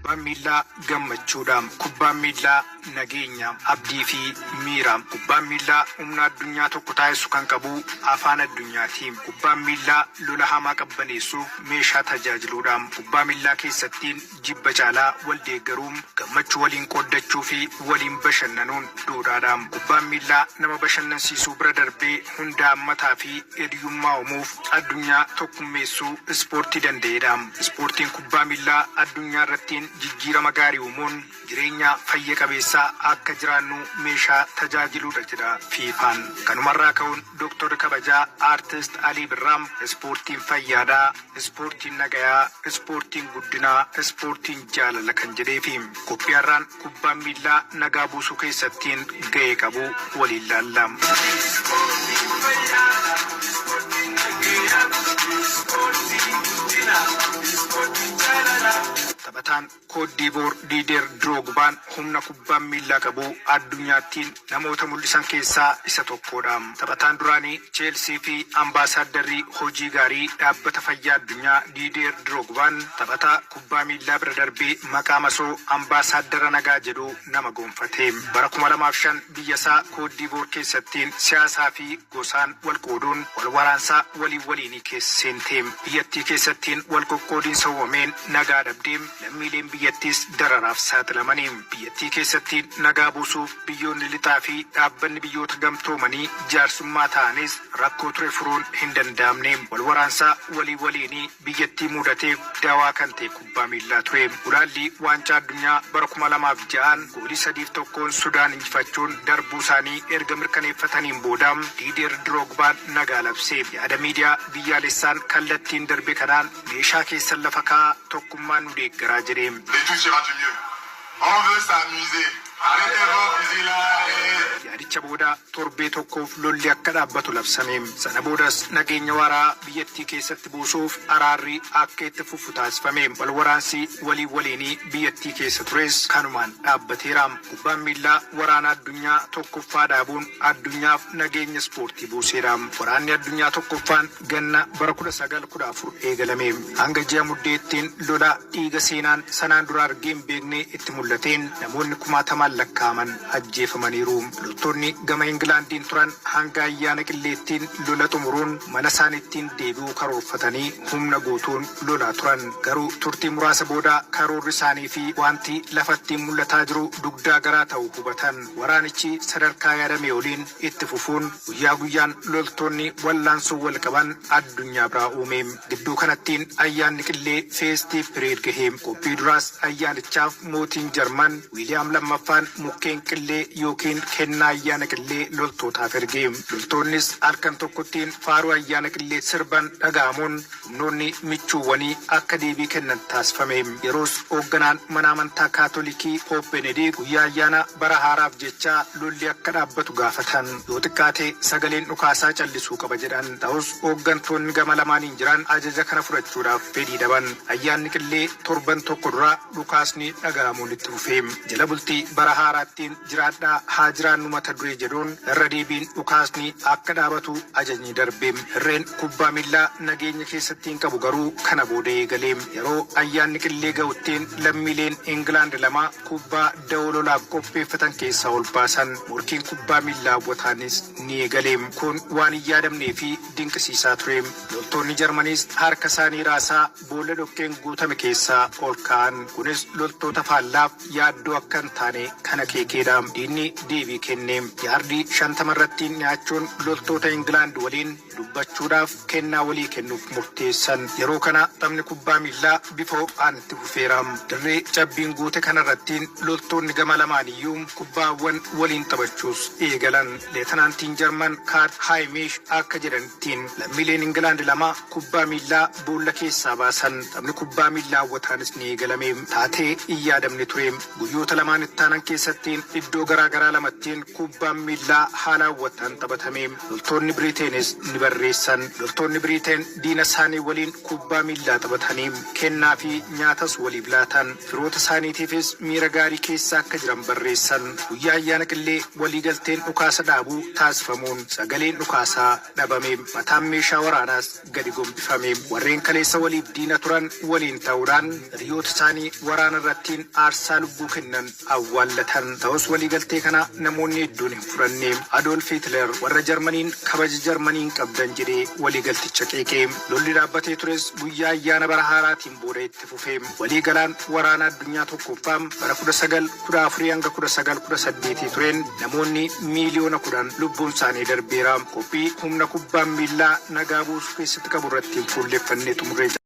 kubbaan miilaa gammachuudhaan, kubbaan miilaa nageenya, abdii fi miiraam. Kubbaan miilaa humna addunyaa tokko taasisu kan qabu afaan addunyaatiin. Kubbaan miilaa lola hamaa qabbaneessuuf meeshaa tajaajiluudhaan. Kubbaa miilaa keessattiin jibba caalaa wal deeggaruun, gammachuu waliin qooddachuu fi waliin bashannanuun duudhaadhaan. Kubbaan miilaa nama bashannansiisuu bira darbee hunda hammataa fi hiriyummaa uumuuf addunyaa tokkummeessuu ispoortii danda'edha. Ispoortiin kubbaa miilaa addunyaa irratti jijjiirama gaarii uumuun jireenya fayya qabeessaa akka jiraannu meeshaa tajaajiluudha jedha fiifaan. Kanumarraa ka'uun Dooktor Kabajaa Aartist Alii Birraam ispoortiin fayyaadhaa, ispoortiin nagayaa, ispoortiin guddinaa, ispoortiin jaalala kan jedheefi Itoophiyaarraan kubbaan miilaa nagaa buusuu keessattiin ga'ee qabu waliin laalla. Taphataan Koot d'Ivoire Diider Droogbaan humna kubbaan miilaa qabu addunyaattiin namoota mul'isan keessaa isa tokkodha. Taphataan duraanii Cheelsii fi ambaasaaddarrii hojii gaarii dhaabbata fayyaa addunyaa Diider Droogbaan taphataa kubbaa miilaa bira darbee maqaa masoo ambaasaadara nagaa jedhu nama gonfate. Bara 2005 biyya isaa Koot d'Ivoire keessattiin siyaasaa fi gosaan wal qooduun wal waraansaa waliin keessa seente. Biyyattii keessattiin wal qoqqoodiinsa uumameen nagaa dhabdee lammiileen biyyattiis dararaaf saaxilamanii. Biyyattii keessatti nagaa buusuuf biyyoonni lixaa fi dhaabbanni biyyoota gamtoomanii jaarsummaa ta'anis rakkoo ture furuun hin danda'amne. Wal waraansaa waliin biyyattii mudateef dawaa kan ta'e kubbaa miilaa ture. Ulaalli waancaa addunyaa bara 2006 goolii 3-1 Sudaan injifachuun darbuu isaanii erga mirkaneeffataniin booda Diider Droogbaan nagaa labse. Yaada miidiyaa biyyaalessaan kallattiin darbe kanaan meeshaa keessan lafa kaa'aa tokkummaan nu deeggaraa jedhe. On veut s'amuser. Yaadicha booda torbee tokkoof lolli akka dhaabbatu labsame. Sana boodas nageenya waaraa biyyattii keessatti buusuuf araarri akka itti fufu taasifame. Wal waraansi waliin biyyattii keessa tures kanumaan dhaabbateera. Kubbaan miilaa waraana addunyaa tokkoffaa dhaabuun addunyaaf nageenya ispoortii buuseera. Waraanni addunyaa tokkoffaan ganna bara 1914 eegalame. Hanga ji'a muddeettiin lola dhiiga seenaan sanaan dura argee hin beekne itti mul'ateen namoonni 10,000 lakkaaman ajjeefamaniiru. Loltoonni gama Ingilaandiin turan hanga ayyaana qilleettiin lola xumuruun mana isaaniittiin deebi'uu karoorfatanii humna guutuun lolaa turan. Garuu turtii muraasa booda karoorri isaanii fi wanti lafattiin mul'ataa jiru dugdaa garaa ta'uu hubatan. Waraanichi sadarkaa yaadame oliin itti fufuun guyyaa guyyaan loltoonni wallaansoo wal qaban addunyaa biraa uume. Gidduu kanattiin ayyaanni qillee feestii pireed gahee. Qophii duraas ayyaanichaaf mootiin Jarman Wiiliyaam lammaffaan mukkeen qillee yookiin kennaa ayyaana qillee loltootaaf erge. Loltoonnis halkan tokkottiin faaruu ayyaana qillee sirban dhaga'amuun humnoonni michuuwwanii akka deebii kennan taasifame. Yeroos hoogganaan mana amantaa kaatolikii Poop Benedikt guyyaa ayyaana bara haaraaf jecha lolli akka dhaabbatu gaafatan. Yoo xiqqaate sagaleen dhukaasaa callisuu qaba jedhan. Ta'us hooggantoonni gama lamaaniin jiran ajaja kana fudhachuudhaaf fedhii dhaban. Ayyaanni qillee torban tokko dura dhukaasni dhaga'amuun itti fufe. Jala bultii bara haaraattiin jiraadhaa haa jiraannu mata duree jedhuun irra deebiin dhukaasni akka dhaabatu ajajni darbe. Irreen kubbaa miilaa nageenya keessattiin qabu garuu kana booda eegale. Yeroo ayyaanni qillee ga'uttiin lammiileen Ingilaand lama kubbaa da'oo lolaaf qopheeffatan keessaa ol baasan. Morkiin kubbaa miilaa hawwataanis ni eegale. Kun waan hin yaadamnee fi dinqisiisaa ture. Loltoonni Jarmaniis harka isaanii raasaa boolla dhoqqeen guutame keessaa ol ka'an. Kunis loltoota faallaaf yaaddoo akka hin taane kana keekeedha. Diinni deebii kenne. Yaardii 50 irratti nyaachuun loltoota Ingilaand waliin dubbachuudhaaf kennaa walii kennuuf murteessan. Yeroo kana taphni kubbaa miilaa bifa ho'aan itti fufeera. Dirree cabbiin guute kanarratti loltoonni gama lamaaniyyuu kubbaawwan waliin taphachuus eegalan. Leetanaantiin Jarman Kaart Haayimish akka jedhanittiin lammiileen Ingilaand lama kubbaa miilaa boolla keessaa baasan. Taphni kubbaa miilaa hawwataanis ni eegalame. Taatee hin yaadamne ture. Guyyoota lamaan ittaanan keessattiin iddoo garaagaraa lamattiin kubbaan miillaa haala hawwataan taphatame. Loltoonni Biriiteenis ni barreessan. Loltoonni Biriiteen diina isaanii waliin kubbaa miillaa taphatanii kennaa fi nyaatas waliif laatan. Firoota isaaniitiifis miira gaarii keessa akka jiran barreessan. Guyyaa ayyaana qillee waliigalteen dhukaasa dhaabuu taasifamuun sagaleen dhukaasaa dhabame. Mataan meeshaa waraanaas gadi gombifame. Warreen kaleessa waliif diina turan waliin ta'uudhaan hiriyoota isaanii waraana irrattiin aarsaa lubbuu kennan awwaallatan. Ta'us waliigaltee kana namoonni hedduun hin fudhanne. Adolf Hitler warra Jarmaniin kabaja Jarmaniin qabdan jedhee waliigalticha qeeqee. Lolli dhaabbatee tures guyyaa ayyaana bara haaraatiin booda itti fufe. Waliigalaan waraana addunyaa tokkoffaa bara 1914 hanga 1918 tureen namoonni miiliyoona 10 lubbuun isaanii darbeera. Qophii humna kubbaan miillaa nagaa buusuu keessatti qabu irratti fuulleffannee xumurre.